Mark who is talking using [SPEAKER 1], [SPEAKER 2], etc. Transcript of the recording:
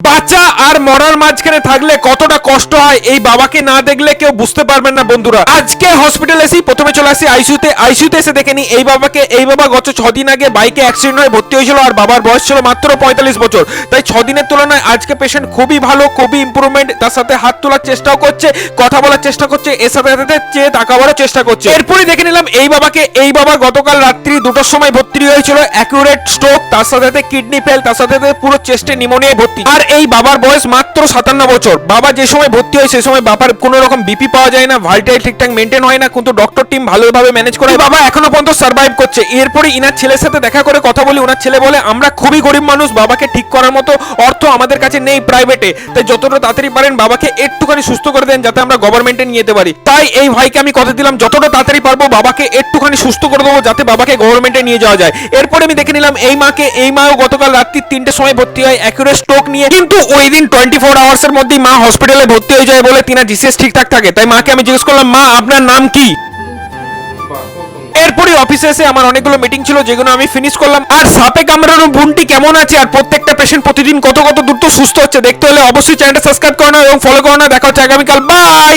[SPEAKER 1] বাচ্চা আর মরার মাঝখানে থাকলে কতটা কষ্ট হয় এই বাবাকে না দেখলে কেউ বুঝতে পারবেন না বন্ধুরা। আজকে হসপিটালে এসে প্রথমে চলে আসি আইসিইউতে এসে দেখে নি এই বাবা গত 6 দিন আগে বাইকে অ্যাক্সিডেন্ট হয়ে ভর্তি হয়েছিল আর বাবার বয়স ছিল মাত্র 45 বছর। তাই 6 দিনের তুলনায় আজকে পেশেন্ট খুবই ভালো, খুবই ইমপ্রুভমেন্ট। তার সাথে হাত তোলার চেষ্টাও করছে, কথা বলার চেষ্টা করছে, এর সাথে সাথে চেয়ে তাকাবারও চেষ্টা করছে। এরপরই দেখে নিলাম এই বাবা গতকাল রাত্রি 2টার সময় ভর্তি হয়েছিল অ্যাকুরেট স্ট্রোক, তার সাথে সাথে কিডনি ফেল, তার সাথে সাথে পুরো চেস্টে নিউমোনিয়ায় ভর্তি। আর এই বাবার বয়স মাত্র 57 বছর। বাবা যে সময় ভর্তি হয় সেই সময় বাবার কোনো রকম বিপি পাওয়া যায় না, ভাইটাল ঠিকঠাক মেনটেন হয় না, কিন্তু ডক্টর টিম ভালোভাবে ম্যানেজ করে বাবা এখনো পর্যন্ত সার্ভাইভ করছে। এরপরে ইনার ছেলের সাথে দেখা করে কথা বলি, ওনার ছেলে বলে আমরা খুবই গরিব মানুষ, বাবাকে ঠিক করার মতো অর্থ আমাদের কাছে নেই প্রাইভেটে, তাই যতটা তাড়াতাড়ি পারেন বাবাকে একটুখানি সুস্থ করে দেন যাতে আমরা গভর্নমেন্টে নিয়ে যেতে পারি। তাই এই ভাইকে আমি কথা দিলাম যতটা তাড়াতাড়ি পারবো বাবাকে একটুখানি সুস্থ করে দেবো যাতে বাবাকে গভর্নমেন্টে নিয়ে যাওয়া যায়। এরপরে আমি দেখে নিলাম এই মাও গতকাল রাত্রি 3টের সময় ভর্তি হয় অ্যাকুরেট স্ট্রোক নিয়ে, কিন্তু ওই দিন 24 আওয়ার্সের মধ্যেই মা হসপিটালে ভর্তি হয়ে যায় বলে তিনা জিসিএস ঠিকঠাক থাকে। তাই মাকে আমি জিজ্ঞেস করলাম, মা আপনার নাম কি? এরপরই অফিসে এসে আমার অনেকগুলো মিটিং ছিল যেগুলো আমি ফিনিশ করলাম। আর সাপে কামড়ানো বোনটি কেমন আছে আর প্রত্যেকটা পেশেন্ট প্রতিদিন কত দ্রুত সুস্থ হচ্ছে দেখতে হলে অবশ্যই চ্যানেলটা সাবস্ক্রাইব করো এবং ফলো করো। দেখা হচ্ছে আগামীকাল। বাই।